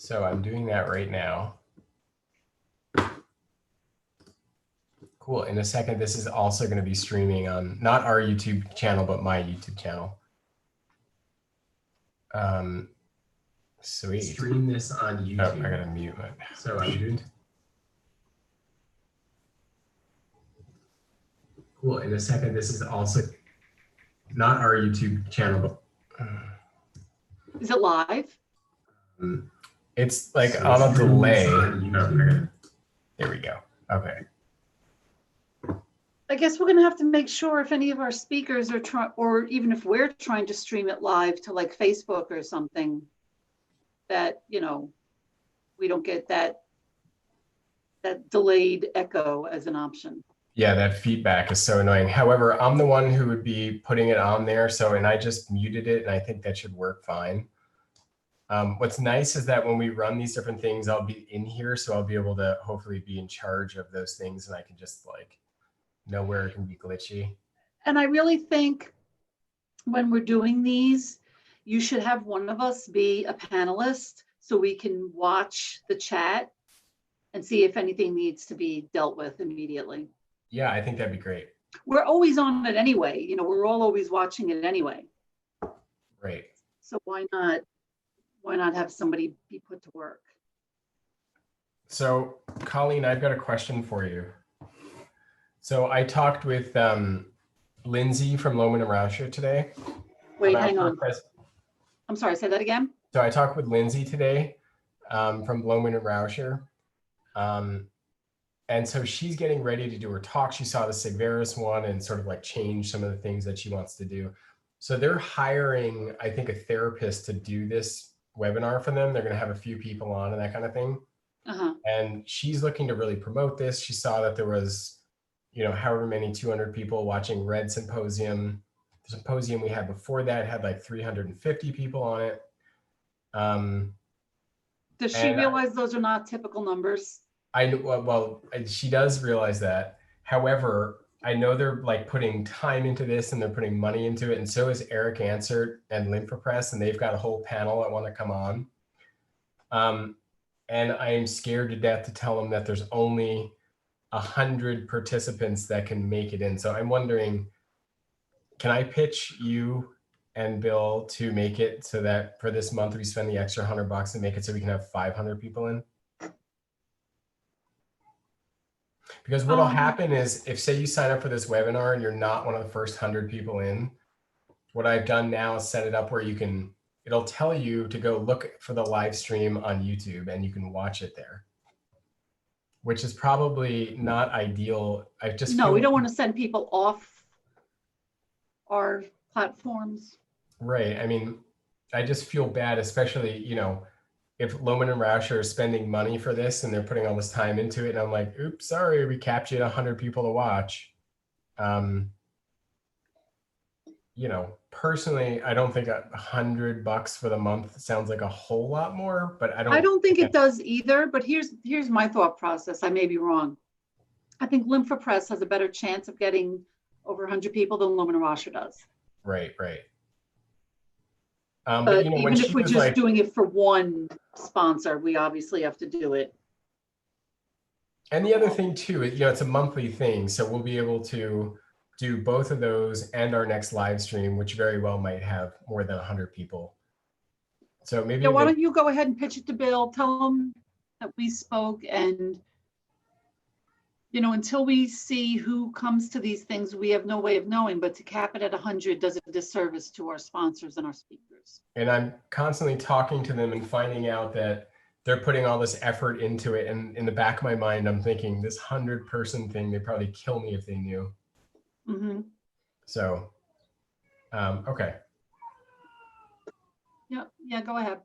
So I'm doing that right now. Cool. In a second, this is also going to be streaming on not our YouTube channel, but my YouTube channel. Sweet. Stream this on YouTube. Oh, I gotta mute it. So I'm doing. Cool. In a second, this is also not our YouTube channel, but Is it live? It's like so on a delay. On There we go. Okay. I guess we're gonna have to make sure if any of our speakers are trying, or even if we're trying to stream it live to like Facebook or something, that, you know, we don't get that delayed echo as an option. Yeah, that feedback is so annoying. However, I'm the one who would be putting it on there. So, and I just muted it, and I think that should work fine. What's nice is that when we run these different things, I'll be in here. So I'll be able to hopefully be in charge of those things, and I can just like know where it can be glitchy. And I really think when we're doing these, you should have one of us be a panelist so we can watch the chat and see if anything needs to be dealt with immediately. Yeah, I think that'd be great. We're always on it anyway. You know, we're all always watching it anyway. Great. So why not have somebody be put to work? So, Colleen, I've got a question for you. So I talked with Lindsay from Lohmann and Rauscher today. Wait, hang on. I'm sorry, say that again. So I talked with Lindsay today from Lohmann and Rauscher. And so she's getting ready to do her talk. She saw the Sigvaris one and sort of like change some of the things that she wants to do. So they're hiring, I think, a therapist to do this webinar for them. They're going to have a few people on and that kind of thing. And she's looking to really promote this. She saw that there was, you know, however many 200 people watching Red Symposium. The symposium we had before that had like 350 people on it. Does she realize those are not typical numbers? Well, she does realize that. However, I know they're like putting time into this and they're putting money into it. And so is Eric Ansert and LymphoPress, and they've got a whole panel that want to come on. And I am scared to death to tell them that there's only 100 participants that can make it in. So I'm wondering, can I pitch you and Bill to make it so that for this month we spend the extra $100 and make it so we can have 500 people in? Because what'll happen is if say you sign up for this webinar and you're not one of the first 100 people in, what I've done now is set it up where you can, it'll tell you to go look for the live stream on YouTube and you can watch it there, which is probably not ideal. No, we don't want to send people off our platforms. Right. I mean, I just feel bad, especially, you know, if Lohmann and Rauscher are spending money for this and they're putting all this time into it, and I'm like, oops, sorry, we capped you at 100 people to watch. You know, personally, I don't think $100 for the month sounds like a whole lot more, but I don't think it does either, but here's my thought process. I may be wrong. I think LymphoPress has a better chance of getting over 100 people than Lohmann and Rauscher does. Right. But you know, even if we're just like, doing it for one sponsor, we obviously have to do it. And the other thing too, you know, it's a monthly thing. So we'll be able to do both of those and our next live stream, which very well might have more than 100 people. So maybe. Yeah, why don't you go ahead and pitch it to Bill, tell him that we spoke, and, you know, until we see who comes to these things, we have no way of knowing, but to cap it at 100 does a disservice to our sponsors and our speakers. And I'm constantly talking to them and finding out that they're putting all this effort into it. And in the back of my mind, I'm thinking this 100-person thing, they'd probably kill me if they knew. So, okay. Yeah, go ahead.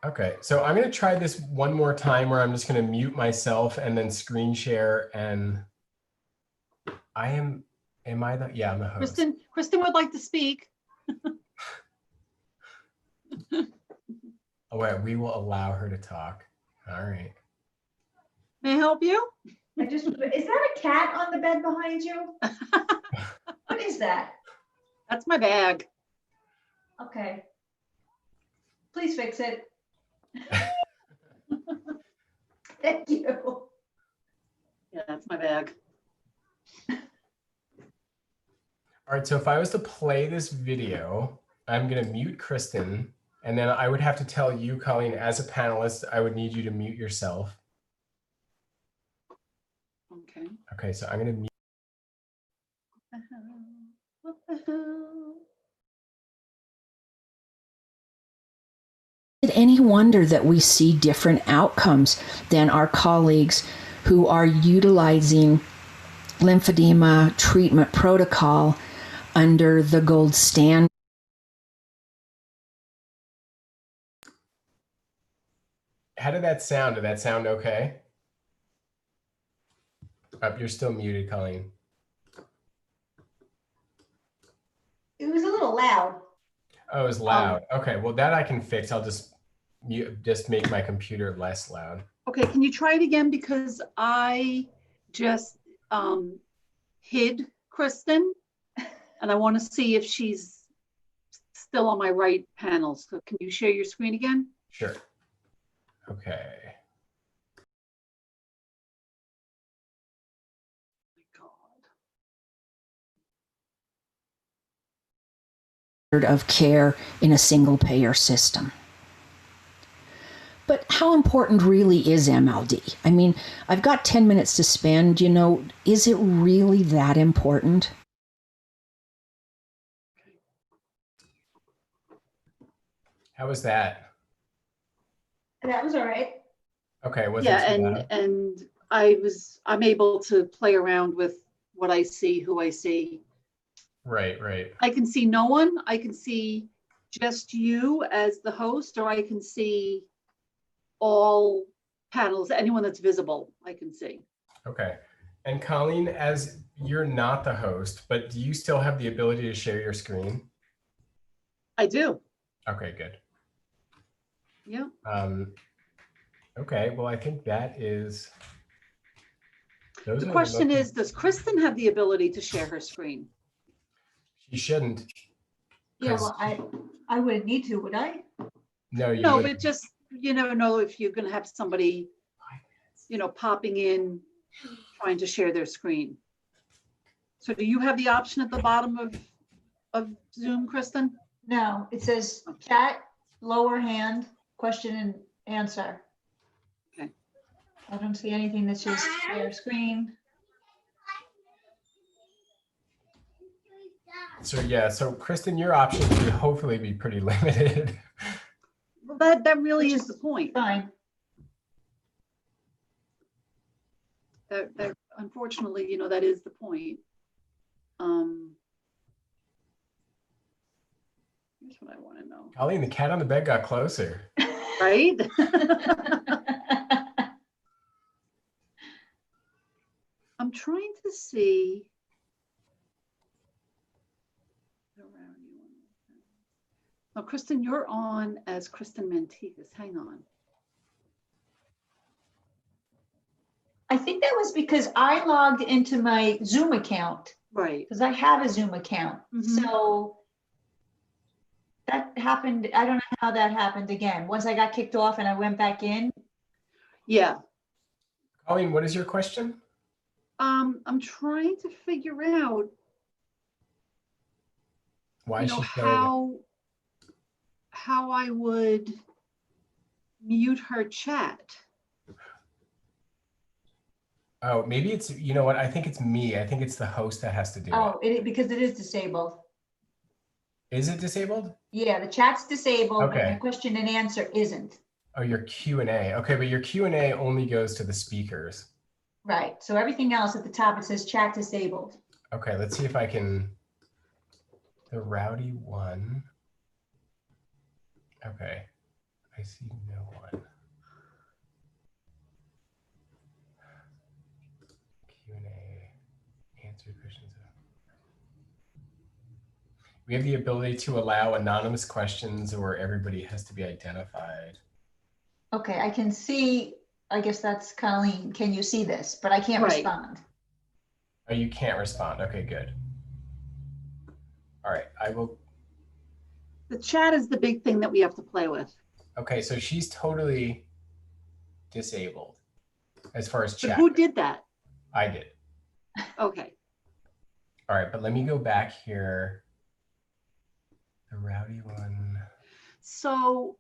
Okay, so I'm going to try this one more time where I'm just going to mute myself and then screen share. And am I the, yeah, I'm the host. Kristen would like to speak. Oh, wait, we will allow her to talk. All right. May I help you? Is that a cat on the bed behind you? What is that? That's my bag. Okay. Please fix it. Thank you. Yeah, that's my bag. All right, so if I was to play this video, I'm gonna mute Kristen, and then I would have to tell you, Colleen, as a panelist, I would need you to mute yourself. Okay. Okay, so I'm gonna mute. What the hell? Is it any wonder that we see different outcomes than our colleagues who are utilizing lymphedema treatment protocol under the gold standard? How did that sound? Did that sound okay? You're still muted, Colleen. It was a little loud. Oh, it was loud. Okay, well that I can fix. I'll just make my computer less loud. Okay, can you try it again? Because I just hid Kristen and I want to see if she's still on my right panel. So can you share your screen again? Sure. Okay. Of care in a single payer system. But how important really is MLD? I mean, I've got 10 minutes to spend, is it really that important? How was that? That was all right. Okay, was Yeah, it too loud? and I'm able to play around with what I see, who I see. Right, right. I can see no one. I can see just you as the host, or I can see all panels, anyone that's visible, I can see. Okay. And Colleen, as you're not the host, but do you still have the ability to share your screen? I do. Okay, good. Yeah. Okay, well, I think that is. The question is, does Kristen have the ability to share her screen? She shouldn't. Yeah, well, I wouldn't need to, would I? No, you No, wouldn't. but just, you never know if you're gonna have somebody, popping in, trying to share their screen. So do you have the option at the bottom of Zoom, Kristen? No, it says chat, lower hand, question and answer. Okay. I don't see anything that says share screen. So yeah, so Kristen, your options would hopefully be pretty limited. Well, that really is the point. Fine. That unfortunately, that is the point. Here's what I want to know. Colleen, the cat on the bed got closer. Right? I'm trying to see. Oh, Kristen, you're on as Kristen Mantikas. Hang on. I think that was because I logged into my Zoom account, Right. because I have a Zoom account. Mhm. So that happened. I don't know how that happened again. Once I got kicked off and I went back in. Yeah. Colleen, what is your question? I'm trying to figure out, Why is she showing it? how I would mute her chat. Oh, maybe it's, you know what? I think it's me. I think it's the host that has to do Oh, because it is disabled. it. Is it disabled? Yeah, the chat's disabled, but Okay. the question and answer isn't. Oh, your Q&A. Okay, but your Q&A only goes to the speakers. Right. So everything else at the top, it says chat disabled. Okay, let's see if I can. The rowdy one. Okay, I see no one. Q&A, answer questions. We have the ability to allow anonymous questions or everybody has to be identified. Okay, I can see, I guess that's Colleen. Can you see this? But I can't Right. respond. Oh, you can't respond. Okay, good. All right, I will. The chat is the big thing that we have to play with. Okay, so she's totally disabled. as far as But chat. who did that? I did. Okay. All right, but let me go back here. The rowdy one. So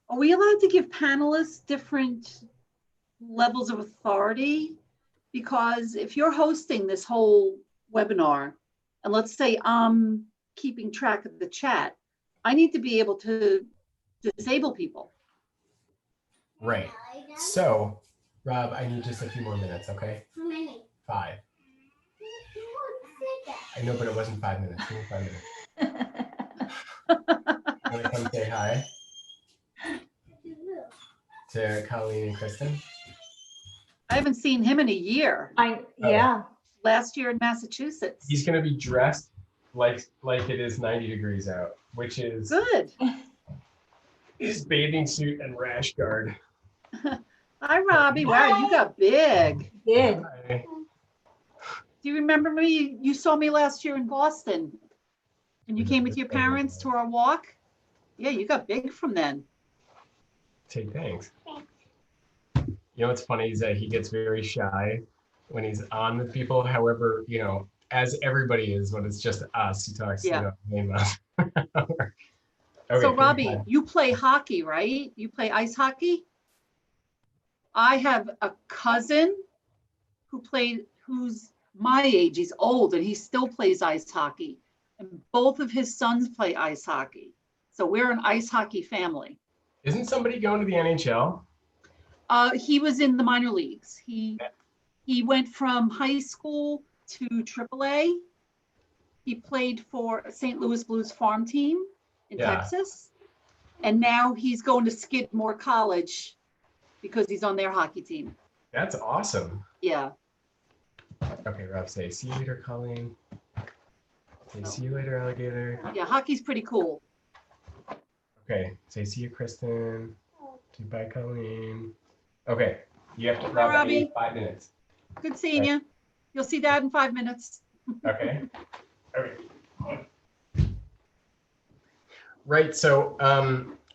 are we allowed to give panelists different levels of authority? Because if you're hosting this whole webinar, and let's say I'm keeping track of the chat, I need to be able to disable people. Right. So, Rob, I need just a few more minutes, okay? How many? 5. I know, but it wasn't 5 minutes. Give me 5 minutes. Want to come say hi to Colleen and Kristen? I haven't seen him in a year, Yeah, last year in Massachusetts. He's going to be dressed like it is 90 degrees out, which is Good. his bathing suit and rash guard. Hi, Robbie. Wow, you got big. did. Hi. Do you remember me? You saw me last year in Boston. And you came with your parents to our walk? Yeah, you got big from then. Say thanks. You know what's funny is that he gets very shy when he's on with people. However, you know, as everybody is when it's just us, he talks, Yeah. you know, name us. Okay, So give me Robbie, 5. you play hockey, right? You play ice hockey? I have a cousin who's my age. He's old and he still plays ice hockey. And both of his sons play ice hockey. So we're an ice hockey family. Isn't somebody going to the NHL? He was in the minor leagues. He went from high school to AAA. He played for St. Louis Blues farm team in Yeah. Texas. And now he's going to Skidmore College because he's on their hockey team. That's awesome. Yeah. Okay, Rob, say see you later, Colleen. Say see you later, alligator. Yeah, hockey's pretty cool. Okay, say see you, Kristen. Say bye, Colleen. Okay, you have to, Bye, Rob, I need Robbie. 5 minutes. Good seeing you. You'll see Dad in 5 minutes. Okay. Okay. Right. So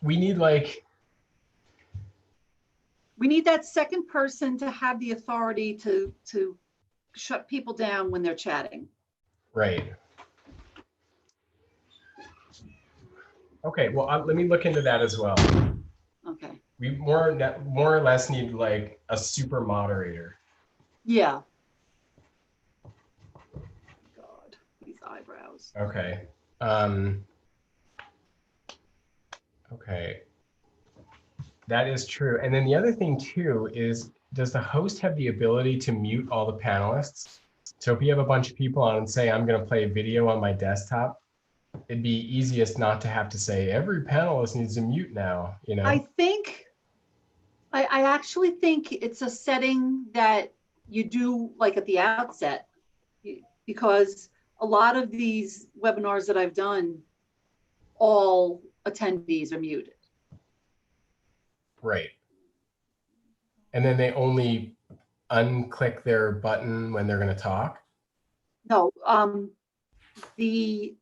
we need We need that second person to have the authority to shut people down when they're chatting. right. Okay. Well, let me look into that as well. Okay. We more or less need like a super moderator. Yeah. God, these eyebrows. Okay. Okay. That is true. And then the other thing too is, does the host have the ability to mute all the panelists? So if you have a bunch of people on and say, I'm going to play a video on my desktop, it'd be easiest not to have to say every panelist needs to mute now, you know? I actually think it's a setting that you do like at the outset, because a lot of these webinars that I've done, all attendees are muted. Right. And then they only unclick their button when they're going to talk? No, the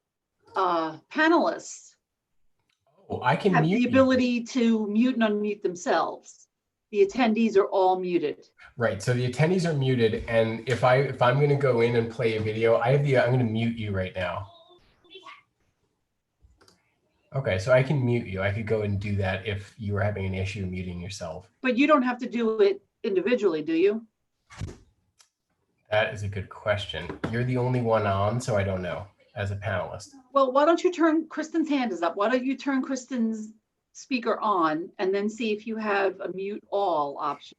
panelists Oh, I can have mute the you. ability to mute and unmute themselves. The attendees are all muted. Right. So the attendees are muted, and if I'm going to go in and play a video, I'm going to mute you right now. Okay, so I can mute you. I could go and do that if you were having an issue muting yourself. But you don't have to do it individually, do you? That is a good question. You're the only one on, so I don't know as a panelist. Well, why don't you turn, Kristen's hand is up. Why don't you turn Kristen's speaker on and then see if you have a mute all option?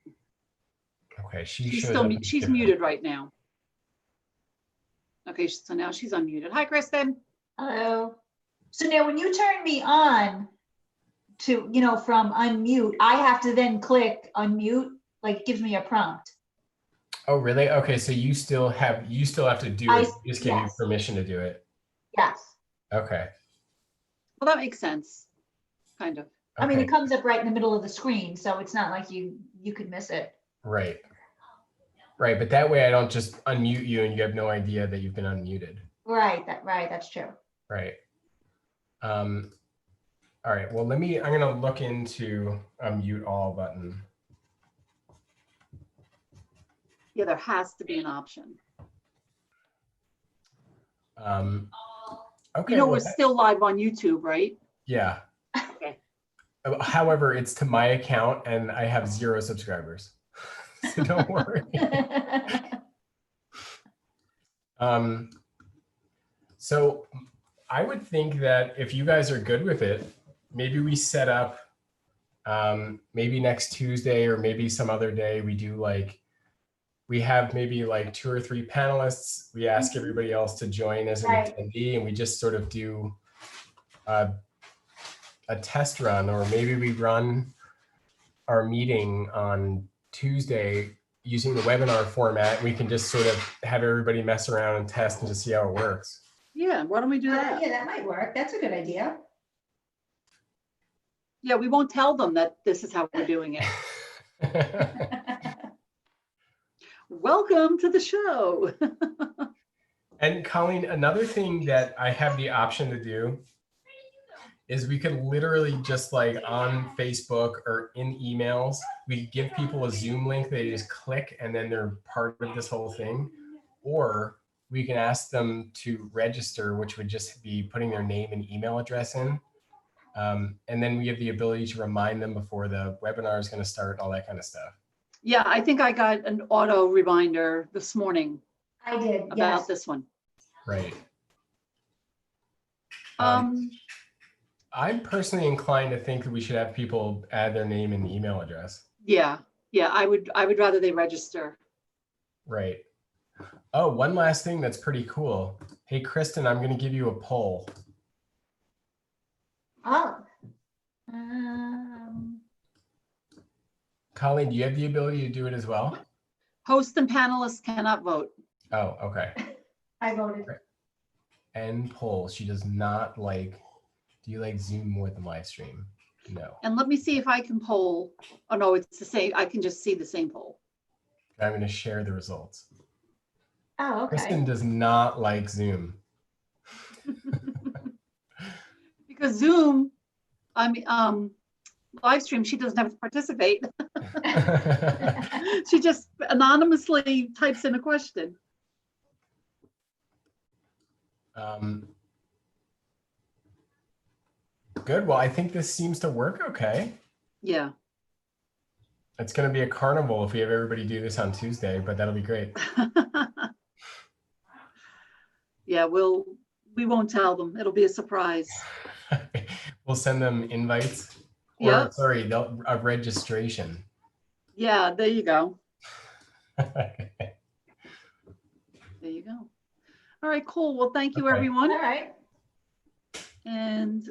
Okay, she She's shows still, up she's different. muted right now. Okay, so now she's unmuted. Hi, Kristen. Hello. So now when you turn me on to, from unmute, I have to then click unmute, like it gives me a prompt. Oh, really? Okay, so you still have to do it. You just gave you yes. permission to do it. Yes. Okay. Well, that makes sense, kind of. I mean, Okay. it comes up right in the middle of the screen, so it's not like you could miss it. Right. Right, but that way I don't just unmute you and you have no idea that you've been unmuted. Right, that's true. Right. All right, well, I'm gonna look into a mute all button. Yeah, there has to be an option. Okay, You know, well, we're still live on YouTube, right? yeah. Okay. However, it's to my account and I have 0 subscribers. So don't worry. So I would think that if you guys are good with it, maybe we set up maybe next Tuesday or maybe some other day we do like, we have maybe like 2 or 3 panelists. We ask everybody else to join as an Right. attendee and we just sort of do a test run, or maybe we run our meeting on Tuesday using the webinar format. We can just sort of have everybody mess around and test and just see how it works. Yeah, why don't we do that? Yeah, that might work. That's a good idea. Yeah, we won't tell them that this is how we're doing it. Welcome to the show. And Colleen, another thing that I have the option to do is we could literally just like on Facebook or in emails, we give people a Zoom link, they just click and then they're part of this whole thing. Or we can ask them to register, which would just be putting their name and email address in. And then we have the ability to remind them before the webinar is going to start, all that kind of stuff. Yeah, I think I got an auto reminder this morning I did, about yes. this one. Right. I'm personally inclined to think that we should have people add their name and email address. Yeah, I would rather they register. Right. Oh, one last thing that's pretty cool. Hey, Kristen, I'm going to give you a poll. Oh. Colleen, do you have the ability to do it as well? Host and panelists cannot vote. Oh, okay. I voted. End poll. She does not like, do you like Zoom more than live stream? No. And let me see if I can poll. Oh, no, it's the same. I can just see the same poll. I'm going to share the results. Oh, okay. Kristen does not like Zoom. Because Zoom, live stream, she doesn't have to participate. She just anonymously types in a question. Good. Well, I think this seems to work okay. Yeah. It's going to be a carnival if we have everybody do this on Tuesday, but that'll be great. Yeah, we won't tell them. It'll be a surprise. We'll send them invites. Or, Yeah. sorry, a registration. Yeah, there you go. There you go. All right, cool. Well, thank you, Okay. everyone. All right. And